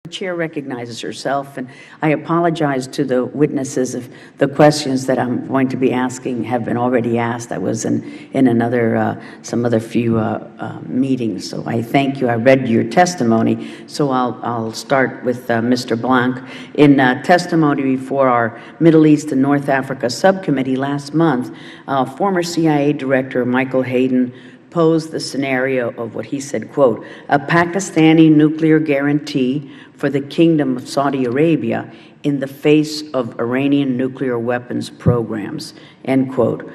The Chair recognizes herself, and I apologize to the witnesses if the questions that I'm going to be asking have been already asked. I was in another, some other few meetings, so I thank you. I read your testimony, so I'll start with Mr. Blanc. In testimony before our Middle East and North Africa Subcommittee last month, former CIA Director Michael Hayden posed the scenario of what he said, quote, a Pakistani nuclear guarantee for the Kingdom of Saudi Arabia in the face of Iranian nuclear weapons programs, end quote.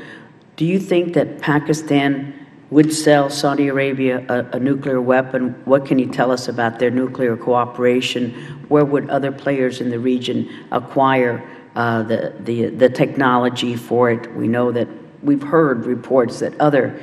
Do you think that Pakistan would sell Saudi Arabia a nuclear weapon? What can you tell us about their nuclear cooperation? Where would other players in the region acquire the technology for it? We know that we've heard reports that other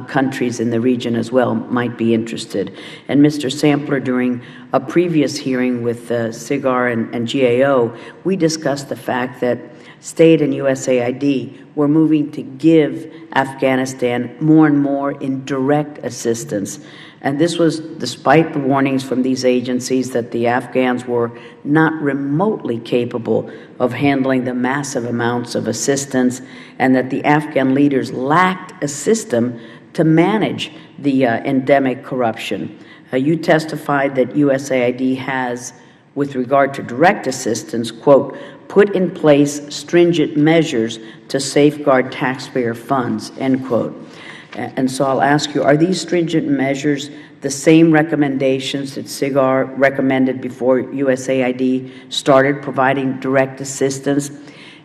countries in the region as well might be interested. And Mr. Sampler, during a previous hearing with SIGAR and GAO, we discussed the fact that State and USAID were moving to give Afghanistan more and more in direct assistance. And this was despite the warnings from these agencies that the Afghans were not remotely capable of handling the massive amounts of assistance, and that the Afghan leaders lacked a system to manage the endemic corruption. You testified that USAID has, with regard to direct assistance, quote, put in place stringent measures to safeguard taxpayer funds, end quote. And so I'll ask you, are these stringent measures the same recommendations that SIGAR recommended before USAID started providing direct assistance?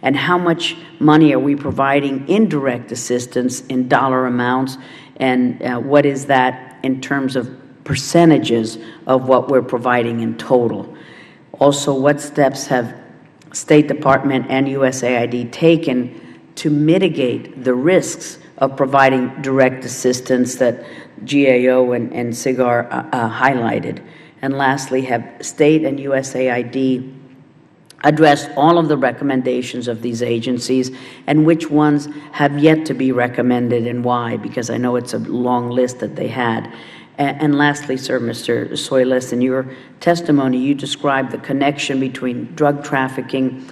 And how much money are we providing in direct assistance in dollar amounts? And what is that in terms of percentages of what we're providing in total? Also, what steps have State Department and USAID taken to mitigate the risks of providing direct assistance that GAO and SIGAR highlighted? And lastly, have State and USAID addressed all of the recommendations of these agencies, and which ones have yet to be recommended and why? Because I know it's a long list that they had. And lastly, sir, Mr. Soylis, in your testimony, you described the connection between drug trafficking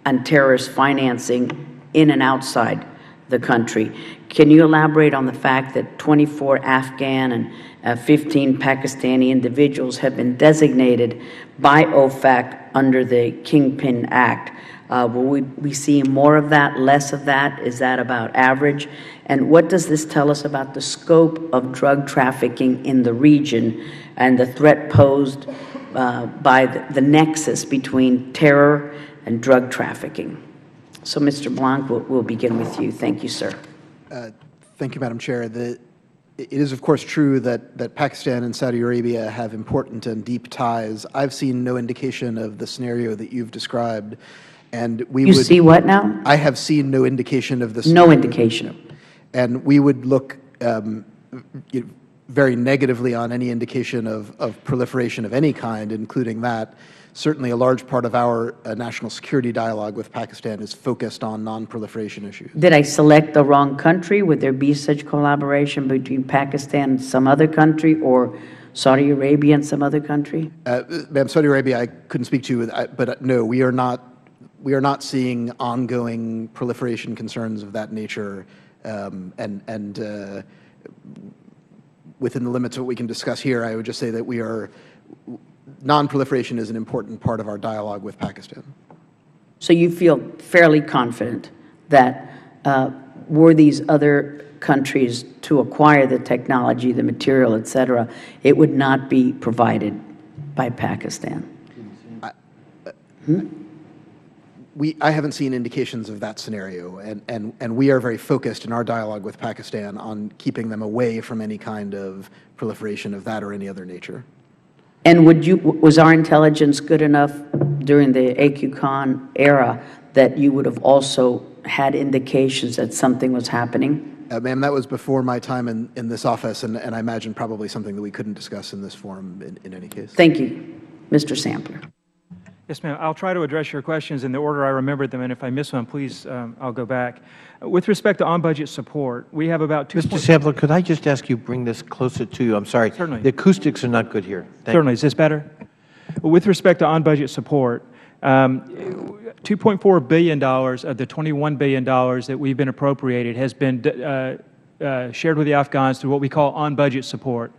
and terrorist financing in and outside the country. Can you elaborate on the fact that 24 Afghan and 15 Pakistani individuals have been designated by OFAC under the Kingpin Act? Will we be seeing more of that, less of that? Is that about average? And what does this tell us about the scope of drug trafficking in the region and the threat posed by the nexus between terror and drug trafficking? So, Mr. Blanc, we'll begin with you. Thank you, sir. Thank you, Madam Chair. It is, of course, true that Pakistan and Saudi Arabia have important and deep ties. I've seen no indication of the scenario that you've described. And you see what now? I have seen no indication of this. No indication. And we would look very negatively on any indication of proliferation of any kind, including that. Certainly a large part of our national security dialogue with Pakistan is focused on non-proliferation issues. Did I select the wrong country? Would there be such collaboration between Pakistan and some other country, or Saudi Arabia and some other country? Ma'am, Saudi Arabia I couldn't speak to, but no, we are not seeing ongoing proliferation concerns of that nature, and within the limits of what we can discuss here, I would just say that non-proliferation is an important part of our dialogue with Pakistan. So you feel fairly confident that were these other countries to acquire the technology, the material, et cetera, it would not be provided by Pakistan? I haven't seen indications of that scenario, and we are very focused in our dialogue with Pakistan on keeping them away from any kind of proliferation of that or any other nature. And was our intelligence good enough during the AQ Khan era that you would have also had indications that something was happening? Ma'am, that was before my time in this office, and I imagine probably something that we couldn't discuss in this forum in any case. Thank you. Mr. Sampler. Yes, ma'am. I'll try to address your questions in the order I remembered them, and if I miss one, please, I'll go back. With respect to on-budget support, we have about Mr. Sampler, could I just ask you bring this closer to you? I'm sorry. Certainly. The acoustics are not good here. Certainly. Is this better? With respect to on-budget support, $2.4 billion of the $21 billion that we've been appropriated has been shared with the Afghans through what we call on-budget support.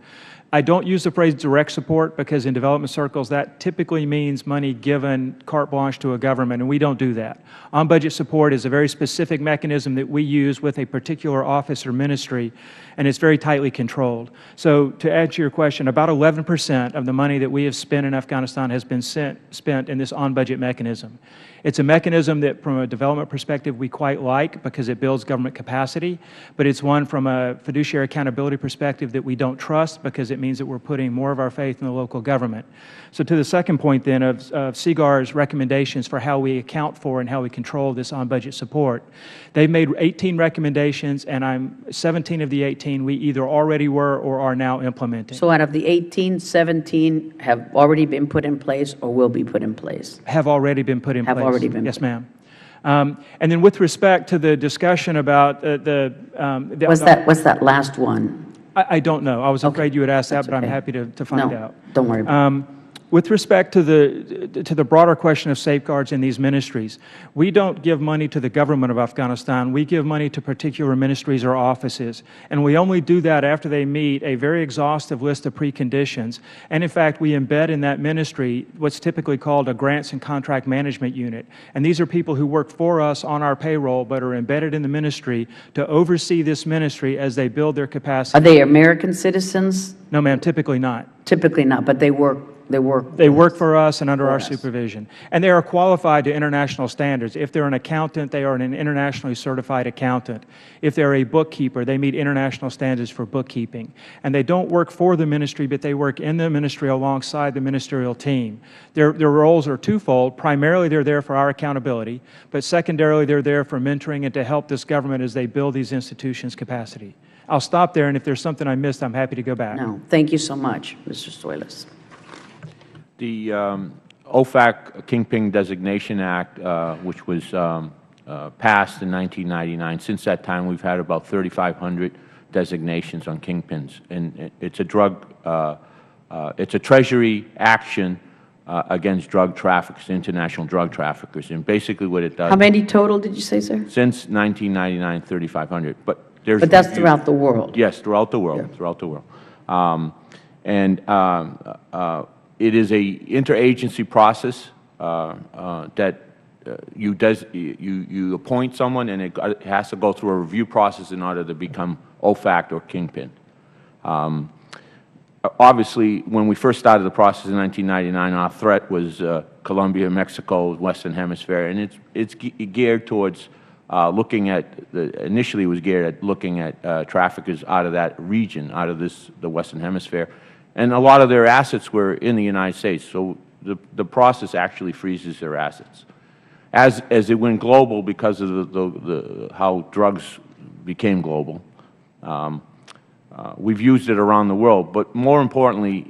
I don't use the phrase direct support because in development circles that typically means money given carte blanche to a government, and we don't do that. On-budget support is a very specific mechanism that we use with a particular office or ministry, and it's very tightly controlled. So to answer your question, about 11% of the money that we have spent in Afghanistan has been spent in this on-budget mechanism. It's a mechanism that from a development perspective we quite like because it builds government capacity, but it's one from a fiduciary accountability perspective that we don't trust because it means that we're putting more of our faith in the local government. So to the second point then of CGAR's recommendations for how we account for and how we control this on-budget support, they've made 18 recommendations, and 17 of the 18 we either already were or are now implementing. So out of the 18, 17 have already been put in place or will be put in place? Have already been put in place. Have already been. Yes, ma'am. And then with respect to the discussion about What's that last one? I don't know. I was afraid you would ask that, That's but I'm okay. happy to find out. Don't worry about it. With respect to the broader question of safeguards in these ministries, we don't give money to the government of Afghanistan. We give money to particular ministries or offices, and we only do that after they meet a very exhaustive list of preconditions. And in fact, we embed in that ministry what's typically called a grants and contract management unit. And these are people who work for us on our payroll but are embedded in the ministry to oversee this ministry as they build their capacity. Are they American citizens? No, ma'am, typically not. Typically not, but they work. They work for us and under our us. supervision. And they are qualified to international standards. If they're an accountant, they are an internationally certified accountant. If they're a bookkeeper, they meet international standards for bookkeeping. And they don't work for the ministry, but they work in the ministry alongside the ministerial team. Their roles are twofold. Primarily, they're there for our accountability, but secondarily, they're there for mentoring and to help this government as they build these institutions' capacity. I'll stop there, and if there's something I missed, I'm happy to go back. No, thank you so much, Mr. Stoilis. The OFAC Kingpin Designation Act, which was passed in 1999, since that time we've had about 3,500 designations on kingpins. And it's a Treasury action against drug traffickers, international drug traffickers. And basically what it does— How many total did you say, sir? Since 1999, 3,500. But that's throughout the world? Yes, throughout the world, Yeah. throughout the world. It is a interagency process that you appoint someone, and it has to go through a review process in order to become OFAC or Kingpin. Obviously, when we first started the process in 1999, our threat was Colombia, Mexico, Western Hemisphere, and it's geared towards looking at initially it was geared at looking at traffickers out of that region, out of the Western Hemisphere. And a lot of their assets were in the United States, so the process actually freezes their assets. As it went global because of how drugs became global, we've used it around the world. But more importantly,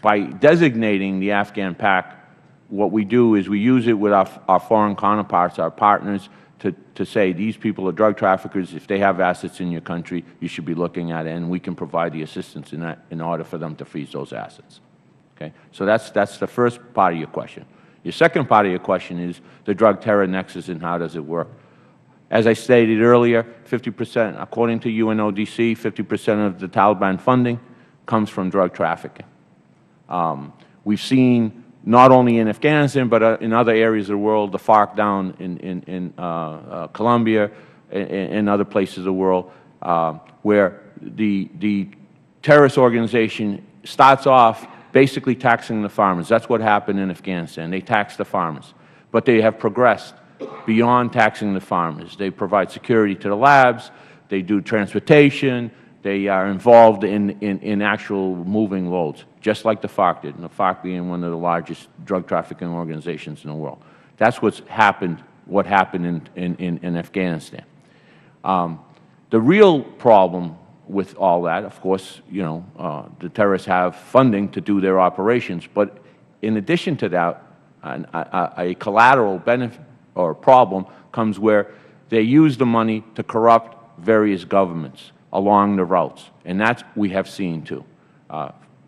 by designating the Afghan PAC, what we do is we use it with our foreign counterparts, our partners, to say these people are drug traffickers. If they have assets in your country, you should be looking at it, and we can provide the assistance in that in order for them to freeze those assets. Okay, so that's the first part of your question. Your second part of your question is the drug terror nexus and how does it work. As I stated earlier, 50%, according to UNODC, 50% of the Taliban funding comes from drug trafficking. We've seen not only in Afghanistan, but in other areas of the world, the FARC down in Colombia and other places of the world, where the terrorist organization starts off basically taxing the farmers. That's what happened in Afghanistan. They taxed the farmers. But they have progressed beyond taxing the farmers. They provide security to the labs. They do transportation. They are involved in actual moving loads, just like the FARC did, and the FARC being one of the largest drug trafficking organizations in the world. That's what happened in Afghanistan. The real problem with all that, of course, the terrorists have funding to do their operations, but in addition to that, a collateral benefit or problem comes where they use the money to corrupt various governments along the routes, and that's we have seen too.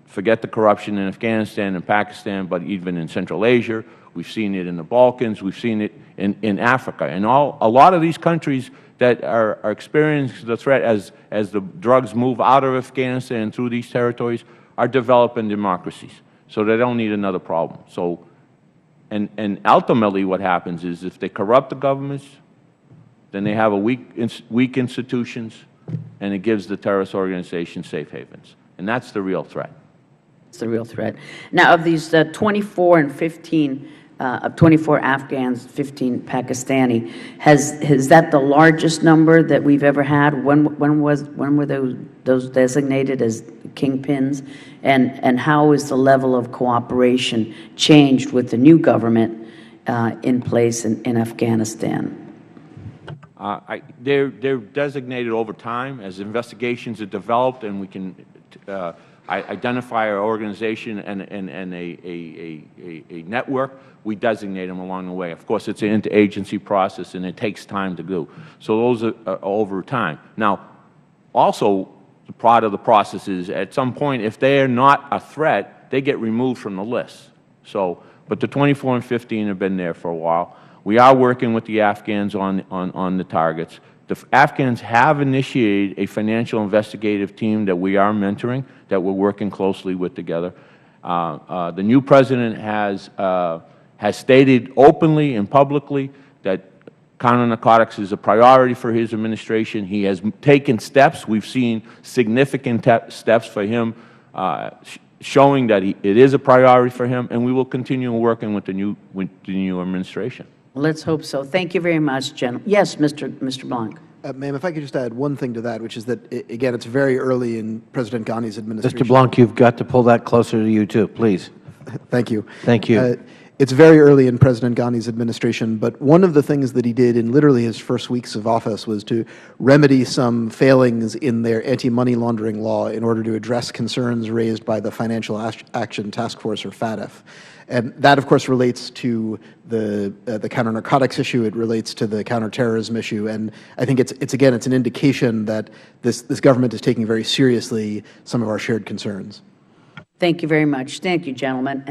forget the corruption in Afghanistan and Pakistan, but even in Central Asia. We've seen it in the Balkans. We've seen it in Africa. And a lot of these countries that are experiencing the threat as the drugs move out of Afghanistan and through these territories are developing democracies. So they don't need another problem. So, and ultimately what happens is if they corrupt the governments, then they have weak institutions, and it gives the terrorist organizations safe havens. And that's the real threat. It's the real threat. Now, of these 24 and 15, of 24 Afghans, 15 Pakistani, is that the largest number that we've ever had? When were those designated as kingpins? And how is the level of cooperation changed with the new government in place in Afghanistan? They're designated over time as investigations are developed, and we can identify our organization and a network. We designate them along the way. Of course, it's an interagency process, and it takes time to do. So those are over time. Now, also, part of the process is at some point, if they are not a threat, they get removed from the list. So, but the 24 and 15 have been there for a while. We are working with the Afghans on the targets. The Afghans have initiated a financial investigative team that we are mentoring, that we're working closely with together. The new president has stated openly and publicly that counter-narcotics is a priority for his administration. He has taken steps. We've seen significant steps for him, showing that it is a priority for him, and we will continue working with the new administration. Let's hope so. Thank you very much, gentlemen. Yes, Mr. Blanc. Ma'am, if I could just add one thing to that, which is that, again, it's very early in President Ghani's administration. Mr. Blanc, you've got to pull that closer to you, too, please. Thank you. Thank you. It's very early in President Ghani's administration, but one of the things that he did in literally his first weeks of office was to remedy some failings in their anti-money laundering law in order to address concerns raised by the Financial Action Task Force, or FATF. And that, of course, relates to the counter-narcotics issue. It relates to the counterterrorism issue. And I think it's an indication that this government is taking very seriously some of our shared concerns. Thank you very much. Thank you, gentlemen.